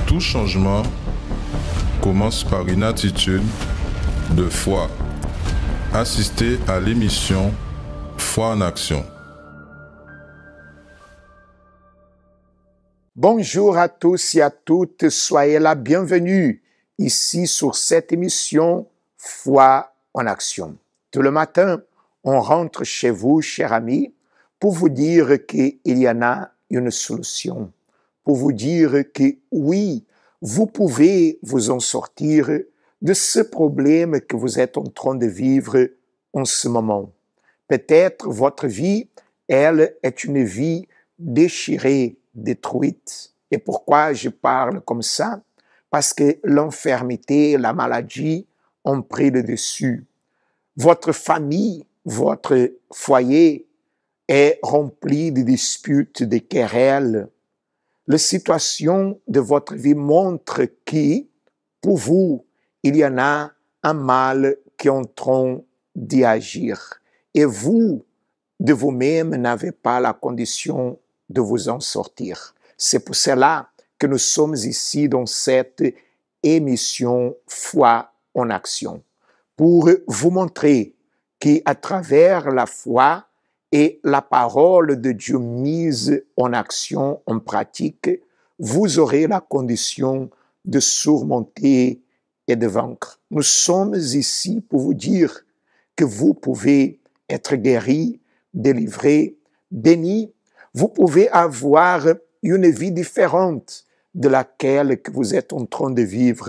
Tout changement commence par une attitude de foi. Assistez à l'émission Foi en Action. Bonjour à tous et à toutes, soyez la bienvenue ici sur cette émission Foi en Action. Tout le matin, on rentre chez vous, chers amis, pour vous dire qu'il y en a une solution, pour vous dire que oui, vous pouvez vous en sortir de ce problème que vous êtes en train de vivre en ce moment. Peut-être votre vie, elle, est une vie déchirée, détruite. Et pourquoi je parle comme ça? Parce que l'infirmité, la maladie ont pris le dessus. Votre famille, votre foyer est rempli de disputes, de querelles. La situation de votre vie montre que, pour vous, il y en a un mal qui est en train d'y agir. Et vous, de vous-même, n'avez pas la condition de vous en sortir. C'est pour cela que nous sommes ici dans cette émission Foi en Action, pour vous montrer qu'à travers la foi et la parole de Dieu mise en action, en pratique, vous aurez la condition de surmonter et de vaincre. Nous sommes ici pour vous dire que vous pouvez être guéri, délivré, béni. Vous pouvez avoir une vie différente de laquelle que vous êtes en train de vivre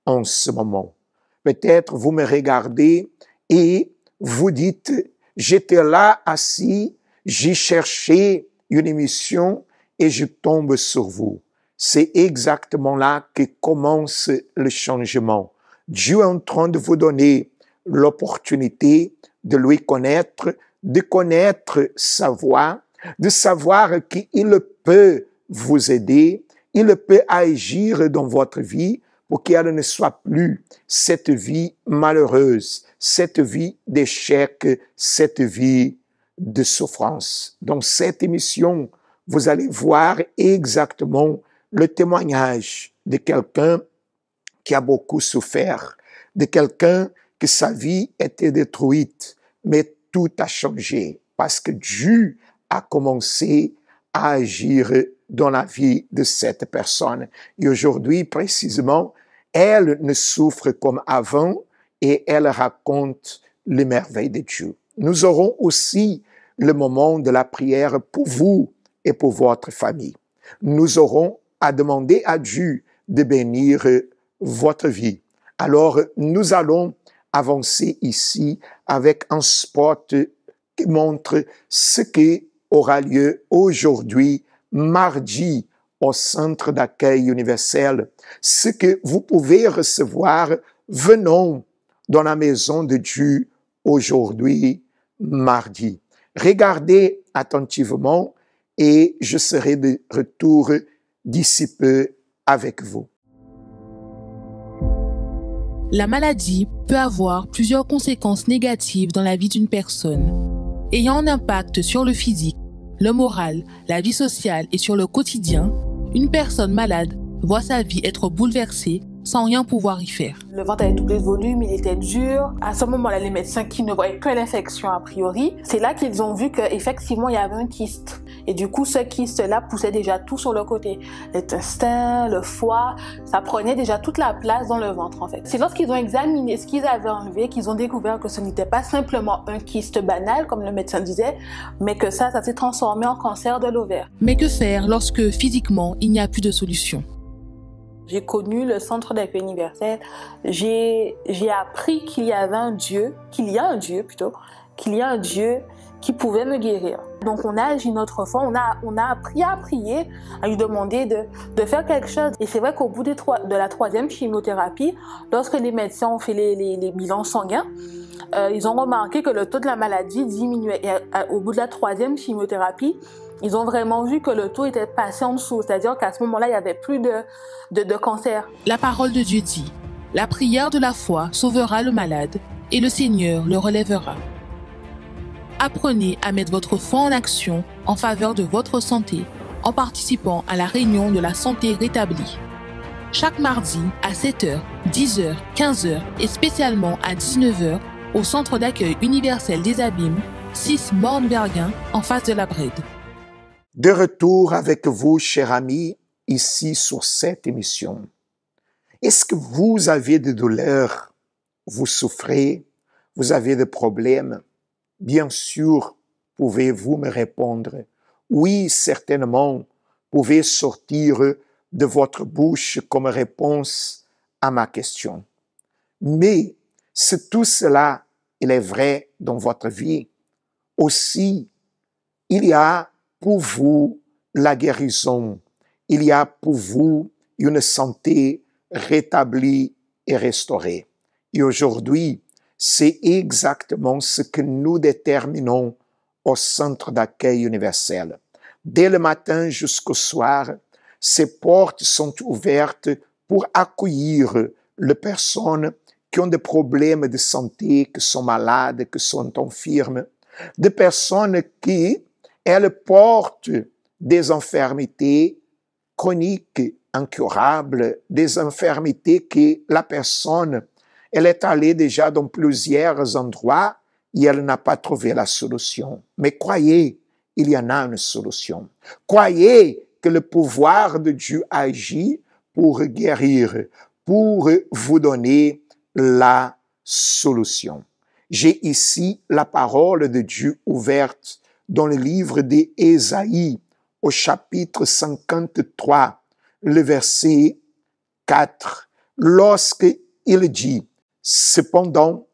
en ce moment. Peut-être vous me regardez et vous dites, j'étais là assis, j'ai cherché une émission et je tombe sur vous. C'est exactement là que commence le changement. Dieu est en train de vous donner l'opportunité de lui connaître, de connaître sa voix, de savoir qu'il peut vous aider, il peut agir dans votre vie pour qu'elle ne soit plus cette vie malheureuse, cette vie d'échec, cette vie de souffrance. Dans cette émission, vous allez voir exactement le témoignage de quelqu'un qui a beaucoup souffert, de quelqu'un que sa vie était détruite, mais tout a changé parce que Dieu a commencé à agir dans la vie de cette personne. Et aujourd'hui, précisément, elle ne souffre comme avant et elle raconte les merveilles de Dieu. Nous aurons aussi le moment de la prière pour vous et pour votre famille. Nous aurons à demander à Dieu de bénir votre vie. Alors, nous allons avancer ici avec un spot qui montre ce qui aura lieu aujourd'hui, mardi, au Centre d'accueil universel. Ce que vous pouvez recevoir, venons dans la maison de Dieu aujourd'hui, mardi. Regardez attentivement et je serai de retour d'ici peu avec vous. La maladie peut avoir plusieurs conséquences négatives dans la vie d'une personne, ayant un impact sur le physique, le moral, la vie sociale et sur le quotidien. Une personne malade voit sa vie être bouleversée sans rien pouvoir y faire. Le ventre avait doublé de volume, il était dur. À ce moment-là, les médecins qui ne voyaient que l'infection a priori, c'est là qu'ils ont vu qu'effectivement, il y avait un kyste. Et du coup, ce kyste-là poussait déjà tout sur le côté. L'intestin, le foie, ça prenait déjà toute la place dans le ventre, en fait. C'est lorsqu'ils ont examiné ce qu'ils avaient enlevé qu'ils ont découvert que ce n'était pas simplement un kyste banal, comme le médecin disait, mais que ça s'est transformé en cancer de l'ovaire. Mais que faire lorsque, physiquement, il n'y a plus de solution? J'ai connu le centre d'accueil universel. J'ai appris qu'il y a un Dieu qui pouvait me guérir. Donc on a agi notre foi, on a appris à prier, à lui demander de faire quelque chose. Et c'est vrai qu'au bout de la troisième chimiothérapie, lorsque les médecins ont fait les bilans sanguins, ils ont remarqué que le taux de la maladie diminuait. Et au bout de la troisième chimiothérapie, ils ont vraiment vu que le taux était passé en dessous, c'est-à-dire qu'à ce moment-là, il n'y avait plus de cancer. La parole de Dieu dit, « La prière de la foi sauvera le malade, et le Seigneur le relèvera. » Apprenez à mettre votre foi en action en faveur de votre santé, en participant à la réunion de la santé rétablie. chaque mardi à 7h, 10h, 15h et spécialement à 19h au Centre d'accueil universel des Abîmes, 6 Bornbergen, en face de la Brède. De retour avec vous, chers amis, ici sur cette émission. Est-ce que vous avez des douleurs? Vous souffrez? Vous avez des problèmes? Bien sûr, pouvez-vous me répondre? Oui, certainement, pouvez sortir de votre bouche comme réponse à ma question. Mais si tout cela, il est vrai dans votre vie, aussi, il y a pour vous la guérison, il y a pour vous une santé rétablie et restaurée. Et aujourd'hui, c'est exactement ce que nous déterminons au Centre d'accueil universel. Dès le matin jusqu'au soir, ces portes sont ouvertes pour accueillir les personnes qui ont des problèmes de santé, qui sont malades, qui sont infirmes, des personnes qui, elles portent des infirmités chroniques, incurables, des infirmités que la personne, elle est allée déjà dans plusieurs endroits et elle n'a pas trouvé la solution. Mais croyez, il y en a une solution. Croyez que le pouvoir de Dieu agit pour guérir, pour vous donner la solution. J'ai ici la parole de Dieu ouverte dans le livre d'Ésaïe, au chapitre 53, le verset 4, lorsque il dit, « Cependant,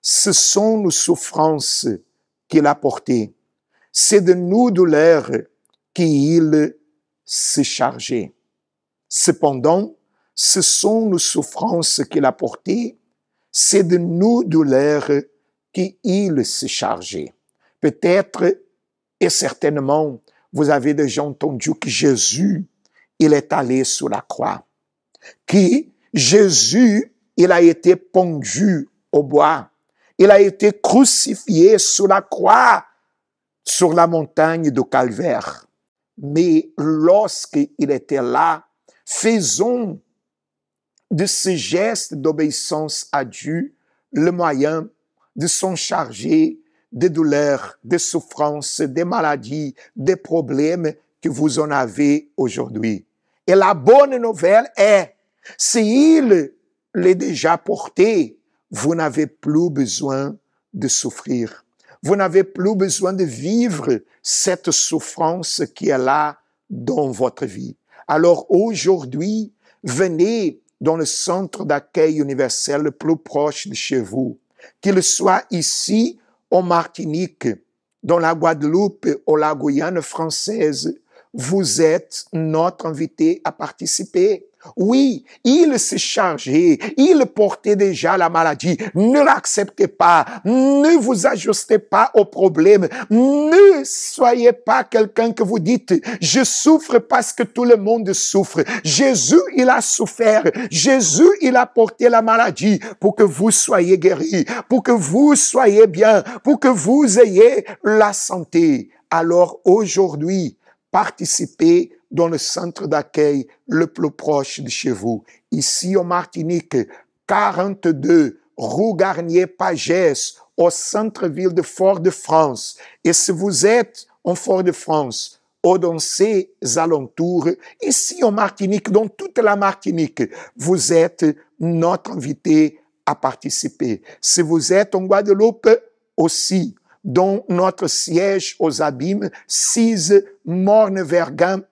ce sont nos souffrances qu'il a portées, c'est de nos douleurs qu'il s'est chargé. Cependant, ce sont nos souffrances qu'il a portées, c'est de nos douleurs qu'il s'est chargé. » Peut-être et certainement, vous avez déjà entendu que Jésus, il est allé sur la croix. Que Jésus, il a été pendu au bois. Il a été crucifié sur la croix, sur la montagne de Calvaire. Mais lorsqu'il était là, faisons de ce geste d'obéissance à Dieu le moyen de s'en charger des douleurs, des souffrances, des maladies, des problèmes que vous en avez aujourd'hui. Et la bonne nouvelle est, s'il l'est déjà porté, vous n'avez plus besoin de souffrir. Vous n'avez plus besoin de vivre cette souffrance qui est là dans votre vie. Alors aujourd'hui, venez dans le centre d'accueil universel le plus proche de chez vous, qu'il soit ici en Martinique, dans la Guadeloupe ou la Guyane française, vous êtes notre invité à participer. Oui, il s'est chargé, il portait déjà la maladie. Ne l'acceptez pas, ne vous ajustez pas au problème, ne soyez pas quelqu'un que vous dites, je souffre parce que tout le monde souffre. Jésus, il a souffert, Jésus, il a porté la maladie pour que vous soyez guéris, pour que vous soyez bien, pour que vous ayez la santé. Alors aujourd'hui, participez dans le centre d'accueil le plus proche de chez vous. Ici en Martinique, 42 rue Garnier-Pagès, au centre-ville de Fort-de-France. Et si vous êtes en Fort-de-France, ou dans ses alentours, ici en Martinique, dans toute la Martinique, vous êtes notre invité à participer. Si vous êtes en Guadeloupe aussi, dans notre siège aux Abîmes, 6 Bornbergen,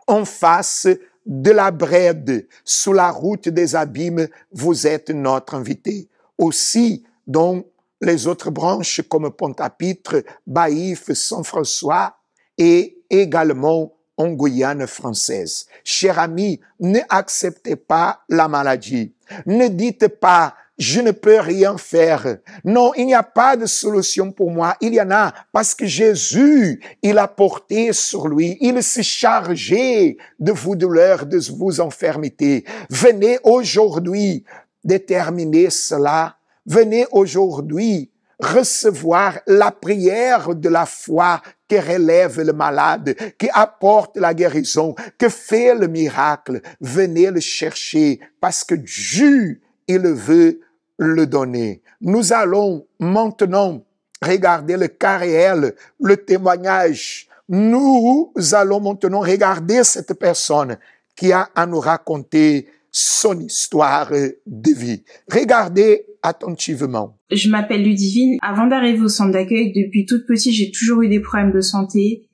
en face de la Brède, sous la route des Abîmes, vous êtes notre invité. Aussi, dans les autres branches comme Pointe-à-Pitre, Baïf, Saint-François et également en Guyane française. Chers amis, ne acceptez pas la maladie. Ne dites pas, je ne peux rien faire. Non, il n'y a pas de solution pour moi. Il y en a parce que Jésus, il a porté sur lui, il s'est chargé de vos douleurs, de vos infirmités. Venez aujourd'hui déterminer cela. Venez aujourd'hui recevoir la prière de la foi qui relève le malade, qui apporte la guérison, qui fait le miracle. Venez le chercher parce que Dieu, il veut le donner. Nous allons maintenant regarder le cas réel, le témoignage. Nous allons maintenant regarder cette personne qui a à nous raconter son histoire de vie. Regardez attentivement. Je m'appelle Ludivine. Avant d'arriver au centre d'accueil, depuis toute petite, j'ai toujours eu des problèmes de santé,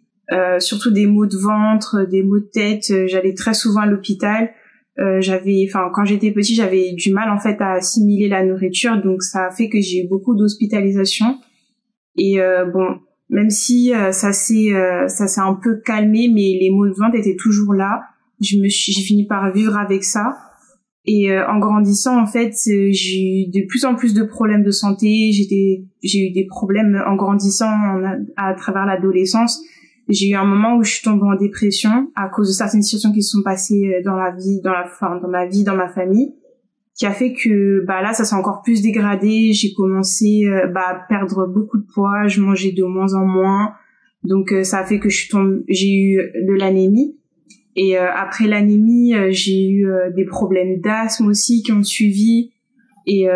surtout des maux de ventre, des maux de tête. J'allais très souvent à l'hôpital. Quand j'étais petite, j'avais du mal en fait à assimiler la nourriture, donc ça a fait que j'ai eu beaucoup d'hospitalisations. Et même si ça s'est un peu calmé, mais les maux de ventre étaient toujours là. J'ai fini par vivre avec ça. Et en grandissant, en fait, j'ai eu de plus en plus de problèmes de santé. J'ai eu des problèmes en grandissant à travers l'adolescence. J'ai eu un moment où je suis tombée en dépression à cause de certaines situations qui se sont passées dans ma vie, dans ma famille, qui a fait que là ça s'est encore plus dégradé. J'ai commencé à perdre beaucoup de poids, je mangeais de moins en moins. Donc ça a fait que j'ai eu de l'anémie. Et après l'anémie, j'ai eu des problèmes d'asthme aussi qui ont suivi. Et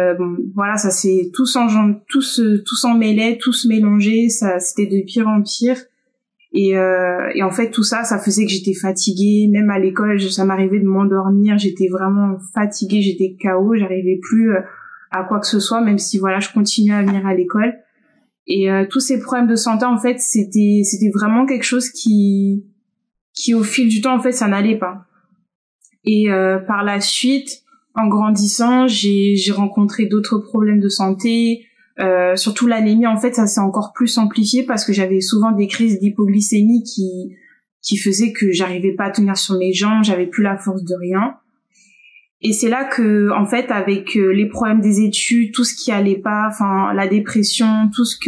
ça s'est tout s'en mêlait, tout se mélangeait, ça c'était de pire en pire. Et en fait tout ça faisait que j'étais fatiguée. Même à l'école, ça m'arrivait de m'endormir, j'étais vraiment fatiguée, j'étais KO, j'arrivais plus à quoi que ce soit, même si je continuais à venir à l'école. Et tous ces problèmes de santé, en fait, c'était vraiment quelque chose qui au fil du temps, en fait, ça n'allait pas. Et par la suite, en grandissant, j'ai rencontré d'autres problèmes de santé. Surtout l'anémie, en fait, ça s'est encore plus amplifié parce que j'avais souvent des crises d'hypoglycémie qui faisaient que j'arrivais pas à tenir sur mes jambes, j'avais plus la force de rien. Et c'est là que, en fait, avec les problèmes des études, tout ce qui allait pas, la dépression, tout ce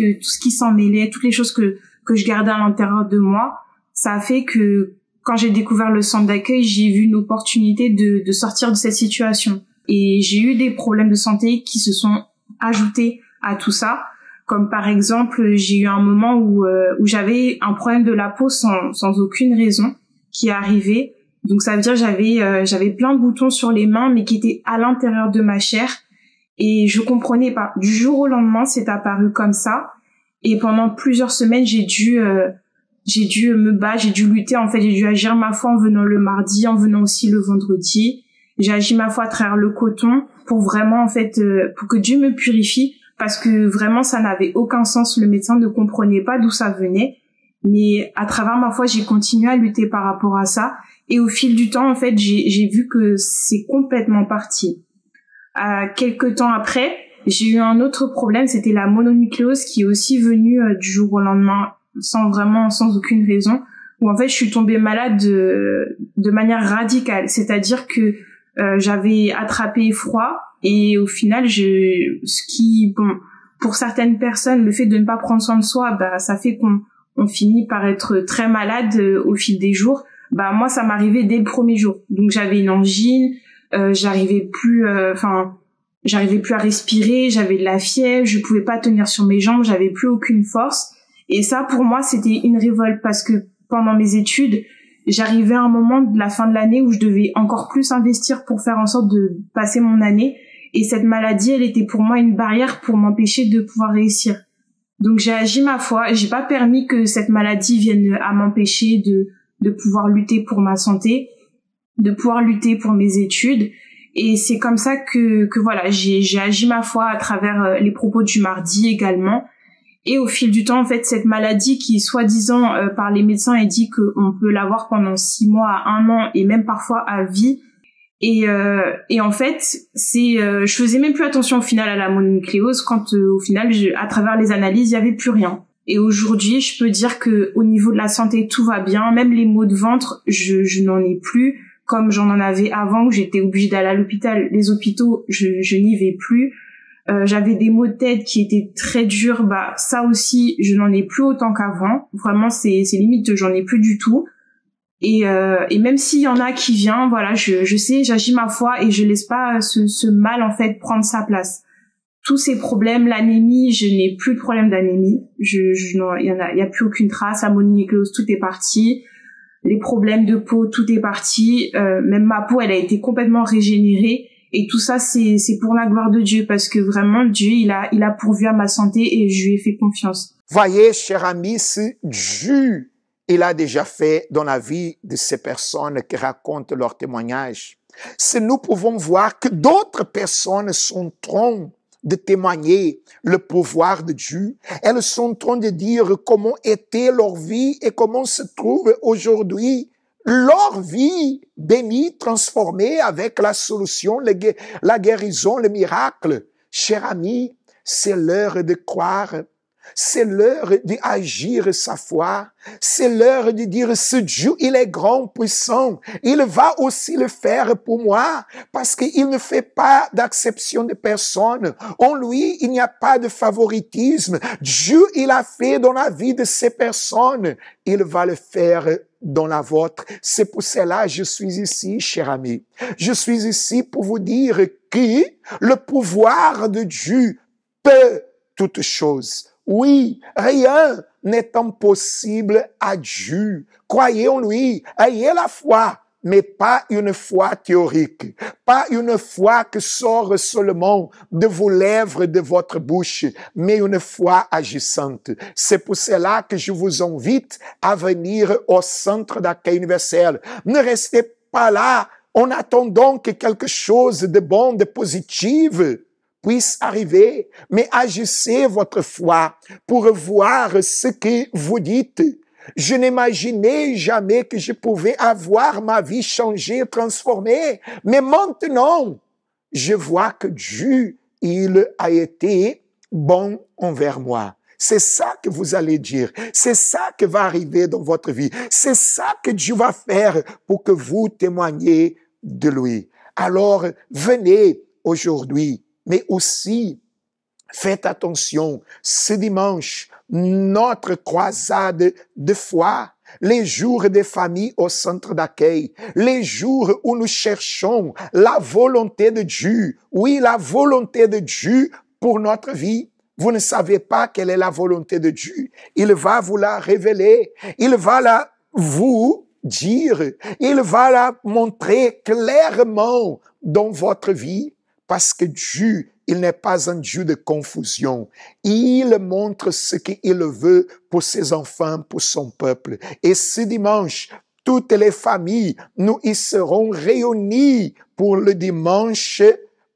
qui s'en mêlait, toutes les choses que je gardais à l'intérieur de moi, ça a fait que quand j'ai découvert le centre d'accueil, j'ai vu une opportunité de sortir de cette situation. Et j'ai eu des problèmes de santé qui se sont ajoutés à tout ça, comme par exemple j'ai eu un moment où j'avais un problème de la peau sans aucune raison qui est arrivé. Donc ça veut dire j'avais plein de boutons sur les mains mais qui étaient à l'intérieur de ma chair et je comprenais pas. Du jour au lendemain, c'est apparu comme ça et pendant plusieurs semaines j'ai dû me battre, j'ai dû lutter, en fait, j'ai dû agir ma foi en venant le mardi, en venant aussi le vendredi. J'ai agi ma foi à travers le coton pour vraiment, en fait, pour que Dieu me purifie. Parce que vraiment ça n'avait aucun sens, le médecin ne comprenait pas d'où ça venait, mais à travers ma foi j'ai continué à lutter par rapport à ça et au fil du temps en fait j'ai vu que c'est complètement parti. Quelques temps après j'ai eu un autre problème, c'était la mononucléose qui est aussi venue du jour au lendemain sans aucune raison, où en fait je suis tombée malade de manière radicale, c'est-à-dire que j'avais attrapé froid. Et au final, pour certaines personnes, le fait de ne pas prendre soin de soi, ça fait qu'on finit par être très malade au fil des jours. Moi, ça m'arrivait dès le premier jour. Donc, j'avais une angine, j'arrivais plus à respirer, j'avais de la fièvre, je pouvais pas tenir sur mes jambes, j'avais plus aucune force. Et ça, pour moi, c'était une révolte parce que pendant mes études, j'arrivais à un moment de la fin de l'année où je devais encore plus investir pour faire en sorte de passer mon année. Et cette maladie, elle était pour moi une barrière pour m'empêcher de pouvoir réussir. Donc j'ai agi ma foi, j'ai pas permis que cette maladie vienne à m'empêcher de pouvoir lutter pour ma santé, de pouvoir lutter pour mes études. Et c'est comme ça que j'ai agi ma foi à travers les propos du mardi également. Et au fil du temps, en fait, cette maladie qui, soi-disant, par les médecins, est dit qu'on peut l'avoir pendant 6 mois à 1 an et même parfois à vie. Et en fait, je faisais même plus attention au final à la mononucléose quand au final, à travers les analyses, il y avait plus rien. Et aujourd'hui, je peux dire que au niveau de la santé, tout va bien. Même les maux de ventre, je n'en ai plus comme j'en avais avant où j'étais obligée d'aller à l'hôpital. Les hôpitaux, je n'y vais plus. J'avais des maux de tête qui étaient très durs. Ça aussi, je n'en ai plus autant qu'avant. Vraiment, c'est limite, j'en ai plus du tout. Et même s'il y en a qui vient, je sais, j'agis ma foi et je laisse pas ce mal en fait prendre sa place. tous ces problèmes, l'anémie, je n'ai plus de problème d'anémie. Il y a plus aucune trace. Amononucléose, tout est parti. Les problèmes de peau, tout est parti. Même ma peau, elle a été complètement régénérée. Et tout ça, c'est pour la gloire de Dieu, parce que vraiment, Dieu, il a pourvu à ma santé et je lui ai fait confiance. Voyez, cher ami, ce Dieu, il a déjà fait dans la vie de ces personnes qui racontent leur témoignage. Si nous pouvons voir que d'autres personnes sont en train de témoigner le pouvoir de Dieu, elles sont en train de dire comment était leur vie et comment se trouve aujourd'hui leur vie bénie, transformée avec la solution, la guérison, le miracle. Cher ami, c'est l'heure de croire. C'est l'heure d'agir sa foi. C'est l'heure de dire, ce Dieu, il est grand, puissant. Il va aussi le faire pour moi parce qu'il ne fait pas d'acception de personne. En lui, il n'y a pas de favoritisme. Dieu, il a fait dans la vie de ces personnes. Il va le faire dans la vôtre. C'est pour cela que je suis ici, cher ami. Je suis ici pour vous dire que le pouvoir de Dieu peut toutes choses. Oui, rien n'est impossible à Dieu. Croyez en lui, ayez la foi, mais pas une foi théorique, pas une foi qui sort seulement de vos lèvres, de votre bouche, mais une foi agissante. C'est pour cela que je vous invite à venir au centre d'accueil universel. Ne restez pas là en attendant que quelque chose de bon, de positif puisse arriver, mais agissez votre foi pour voir ce que vous dites. Je n'imaginais jamais que je pouvais avoir ma vie changée, transformée, mais maintenant, je vois que Dieu, il a été bon envers moi. C'est ça que vous allez dire. C'est ça qui va arriver dans votre vie. C'est ça que Dieu va faire pour que vous témoigniez de lui. Alors, venez aujourd'hui. Mais aussi, faites attention, ce dimanche, notre croisade de foi, les jours des familles au centre d'accueil, les jours où nous cherchons la volonté de Dieu, oui, la volonté de Dieu pour notre vie. Vous ne savez pas quelle est la volonté de Dieu. Il va vous la révéler. Il va vous dire. Il va la montrer clairement dans votre vie. Parce que Dieu, il n'est pas un Dieu de confusion. Il montre ce qu'il veut pour ses enfants, pour son peuple. Et ce dimanche, toutes les familles, nous y serons réunis pour le dimanche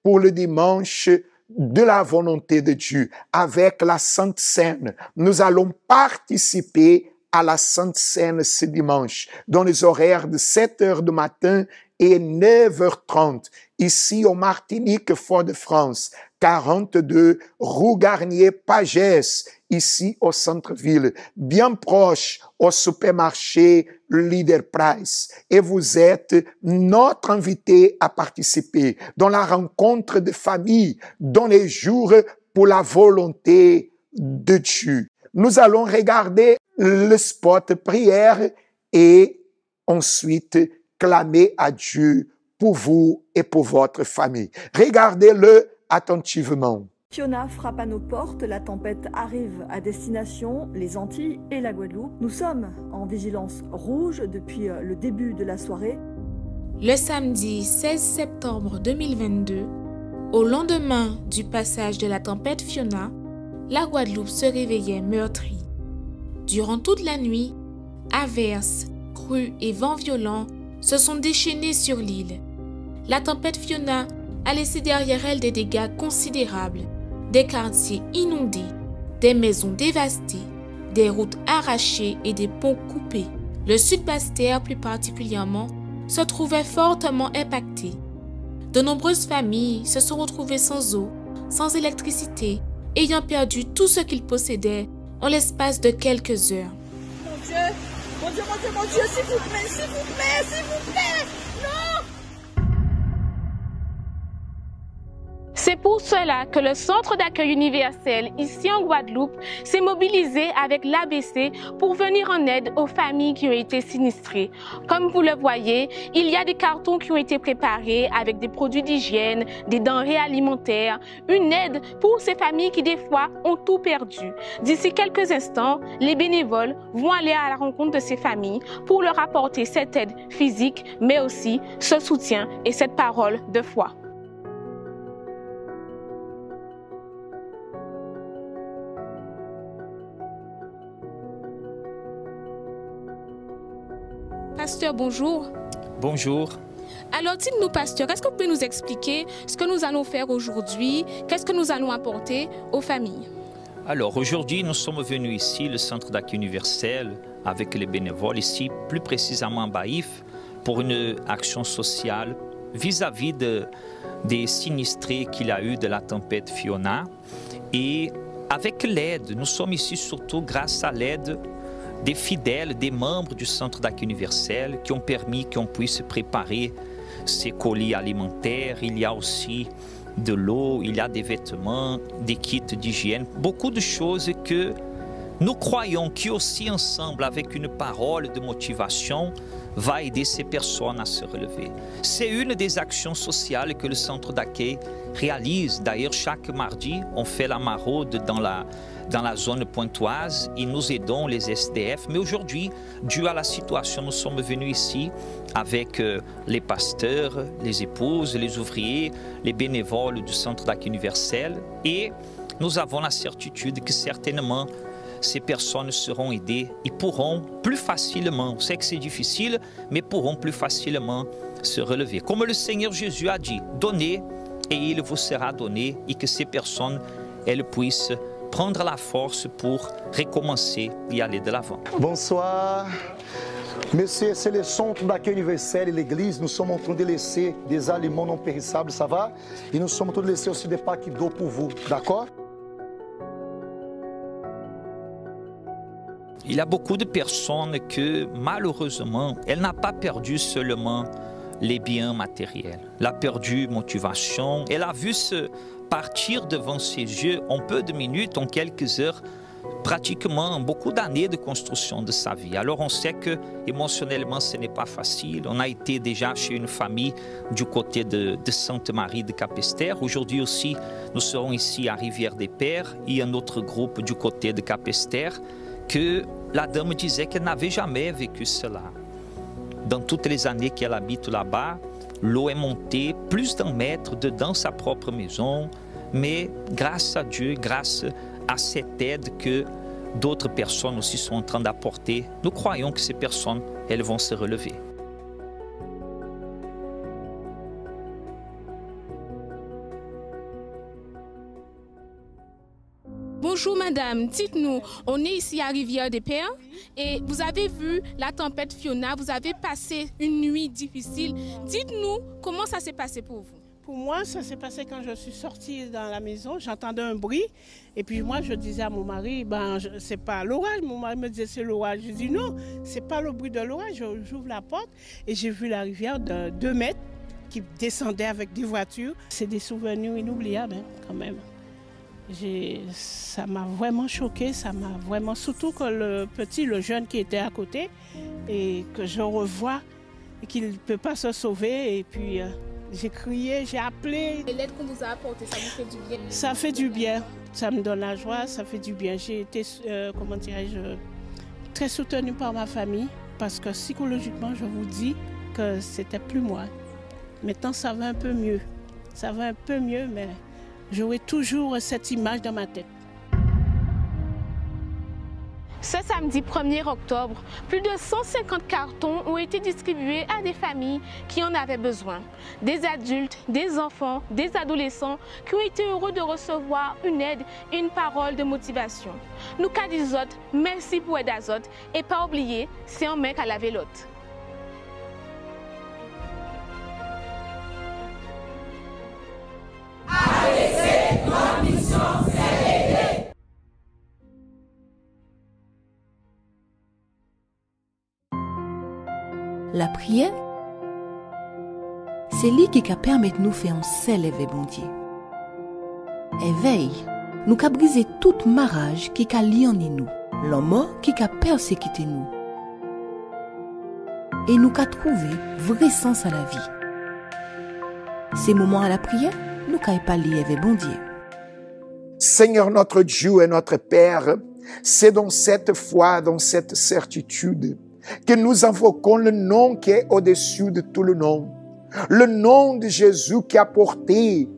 de la volonté de Dieu. Avec la Sainte Seine, nous allons participer à la Sainte Seine ce dimanche, dans les horaires de 7h du matin et 9h30, ici au Martinique, Fort-de-France, 42 rue Garnier-Pagès, ici au centre-ville, bien proche au supermarché Leader Price. Et vous êtes notre invité à participer dans la rencontre de famille, dans les jours pour la volonté de Dieu. Nous allons regarder le spot prière et ensuite clamer à Dieu pour vous et pour votre famille. Regardez-le attentivement. Fiona frappe à nos portes, la tempête arrive à destination, les Antilles et la Guadeloupe. Nous sommes en vigilance rouge depuis le début de la soirée. Le samedi 16 septembre 2022, au lendemain du passage de la tempête Fiona, la Guadeloupe se réveillait meurtrie. Durant toute la nuit, averses, crues et vents violents se sont déchaînés sur l'île. La tempête Fiona a laissé derrière elle des dégâts considérables, des quartiers inondés, des maisons dévastées, des routes arrachées et des ponts coupés. Le sud Basse-Terre, plus particulièrement, se trouvait fortement impacté. De nombreuses familles se sont retrouvées sans eau, sans électricité, ayant perdu tout ce qu'ils possédaient en l'espace de quelques heures. Mon Dieu, mon Dieu, mon Dieu, mon Dieu, s'il vous plaît, s'il vous plaît, s'il vous plaît, non! C'est pour cela que le Centre d'accueil universel ici en Guadeloupe s'est mobilisé avec l'ABC pour venir en aide aux familles qui ont été sinistrées. Comme vous le voyez, il y a des cartons qui ont été préparés avec des produits d'hygiène, des denrées alimentaires, une aide pour ces familles qui des fois ont tout perdu. D'ici quelques instants, les bénévoles vont aller à la rencontre de ces familles pour leur apporter cette aide physique, mais aussi ce soutien et cette parole de foi. Pasteur, bonjour. Bonjour. Alors, dites-nous, pasteur, est-ce que vous pouvez nous expliquer ce que nous allons faire aujourd'hui? Qu'est-ce que nous allons apporter aux familles? Alors, aujourd'hui, nous sommes venus ici, le Centre d'accueil universel, avec les bénévoles ici, plus précisément à Baïf, pour une action sociale vis-à-vis des sinistrés qu'il a eu de la tempête Fiona. Et avec l'aide, nous sommes ici surtout grâce à l'aide des fidèles, des membres du Centre d'accueil universel qui ont permis qu'on puisse préparer ces colis alimentaires. Il y a aussi de l'eau, il y a des vêtements, des kits d'hygiène, beaucoup de choses que nous croyons qui aussi ensemble, avec une parole de motivation, va aider ces personnes à se relever. C'est une des actions sociales que le centre d'accueil réalise. D'ailleurs, chaque mardi, on fait la maraude dans la zone pointoise et nous aidons les SDF. Mais aujourd'hui, dû à la situation, nous sommes venus ici avec les pasteurs, les épouses, les ouvriers, les bénévoles du centre d'accueil universel. Et nous avons la certitude que certainement, ces personnes seront aidées et pourront plus facilement, on sait que c'est difficile, mais pourront plus facilement se relever. Comme le Seigneur Jésus a dit, donnez et il vous sera donné, et que ces personnes, elles puissent prendre la force pour recommencer et aller de l'avant. Bonsoir. Monsieur, c'est le centre d'accueil universel et l'église. Nous sommes en train de laisser des aliments non périssables, ça va? Et nous sommes en train de laisser aussi des paquets d'eau pour vous, d'accord? Il y a beaucoup de personnes que, malheureusement, elles n'ont pas perdu seulement les biens matériels. Elle a perdu motivation, elle a vu se partir devant ses yeux en peu de minutes, en quelques heures, pratiquement beaucoup d'années de construction de sa vie. Alors on sait que émotionnellement ce n'est pas facile. On a été déjà chez une famille du côté de Sainte-Marie de Capesterre. Aujourd'hui aussi, nous serons ici à Rivière-des-Pères et un autre groupe du côté de Capesterre, que la dame disait qu'elle n'avait jamais vécu cela. Dans toutes les années qu'elle habite là-bas, l'eau est montée plus d'1 mètre dedans sa propre maison, mais grâce à Dieu, grâce à cette aide que d'autres personnes aussi sont en train d'apporter, nous croyons que ces personnes, elles vont se relever. Bonjour madame, dites-nous, on est ici à Rivière-des-Pères et vous avez vu la tempête Fiona, vous avez passé une nuit difficile. Dites-nous comment ça s'est passé pour vous. Pour moi, ça s'est passé quand je suis sortie dans la maison, j'entendais un bruit et puis moi je disais à mon mari, c'est pas l'orage. Mon mari me disait c'est l'orage. Je dis non, c'est pas le bruit de l'orage. J'ouvre la porte et j'ai vu la rivière de 2 mètres qui descendait avec des voitures. C'est des souvenirs inoubliables quand même. Ça m'a vraiment choquée, ça m'a vraiment, surtout que le jeune qui était à côté et que je revois et qu'il ne peut pas se sauver et puis j'ai crié, j'ai appelé. Et l'aide qu'on vous a apportée, ça vous fait du bien? Ça fait du bien, ça me donne la joie, ça fait du bien. J'ai été, comment dirais-je, très soutenue par ma famille parce que psychologiquement, je vous dis que c'était plus moi. Maintenant, ça va un peu mieux, mais j'aurai toujours cette image dans ma tête. Ce samedi 1er octobre, plus de 150 cartons ont été distribués à des familles qui en avaient besoin. Des adultes, des enfants, des adolescents qui ont été heureux de recevoir une aide et une parole de motivation. Nous, Cadizot, merci pour Aide Azot et pas oublier, c'est un mec à laver l'autre. La prière, c'est lui qui permet de nous faire un s'élever, bon Dieu. éveil, nous qu'a brisé toute marage qui qu'a lié en nous, l'homme qui qu'a persécuté nous. Et nous qu'a trouvé vrai sens à la vie. Ces moments à la prière, nous qu'a parlé avec bon Dieu. Seigneur notre Dieu et notre Père, c'est dans cette foi, dans cette certitude, que nous invoquons le nom qui est au-dessus de tout le nom. Le nom de Jésus qui a porté,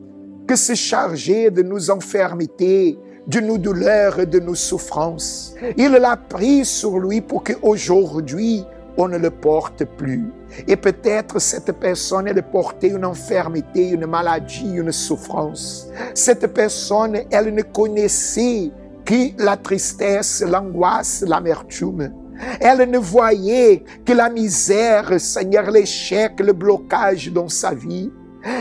que s'est chargé de nos infirmités, de nos douleurs et de nos souffrances. Il l'a pris sur lui pour qu'aujourd'hui, on ne le porte plus. Et peut-être cette personne, elle portait une infirmité, une maladie, une souffrance. Cette personne, elle ne connaissait que la tristesse, l'angoisse, l'amertume. Elle ne voyait que la misère, Seigneur, l'échec, le blocage dans sa vie.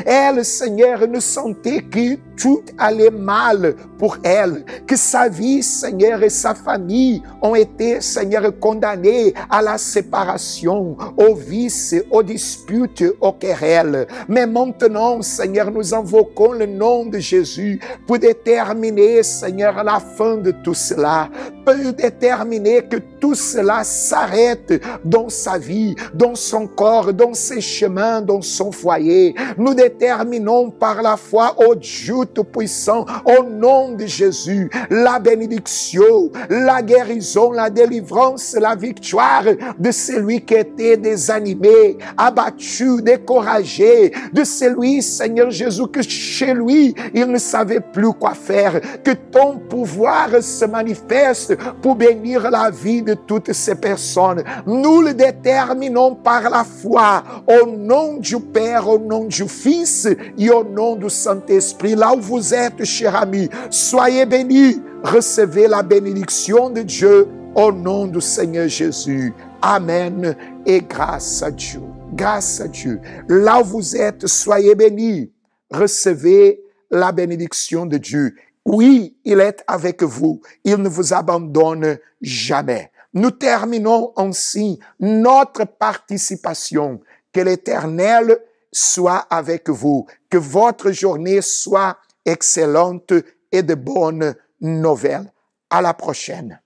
Elle, Seigneur, ne sentait que tout allait mal pour elle, que sa vie, Seigneur, et sa famille ont été, Seigneur, condamnés à la séparation, au vice, aux disputes, aux querelles. Mais maintenant, Seigneur, nous invoquons le nom de Jésus pour déterminer, Seigneur, la fin de tout cela, pour déterminer que tout cela s'arrête dans sa vie, dans son corps, dans ses chemins, dans son foyer. Nous déterminons par la foi, ô Dieu Tout-Puissant, au nom de Jésus, la bénédiction, la guérison, la délivrance, la victoire de celui qui était désanimé, abattu, découragé, de celui, Seigneur Jésus, que chez lui, il ne savait plus quoi faire. Que ton pouvoir se manifeste pour bénir la vie de toutes ces personnes. Nous le déterminons par la foi, au nom du Père, au nom du Fils et au nom du Saint-Esprit. Là où vous êtes, chers amis, soyez bénis, recevez la bénédiction de Dieu au nom du Seigneur Jésus. Amen et grâce à Dieu. Grâce à Dieu. Là où vous êtes, soyez bénis, recevez la bénédiction de Dieu. Oui, il est avec vous, il ne vous abandonne jamais. Nous terminons ainsi notre participation. Que l'Éternel soit avec vous. Que votre journée soit excellente et de bonnes nouvelles. À la prochaine.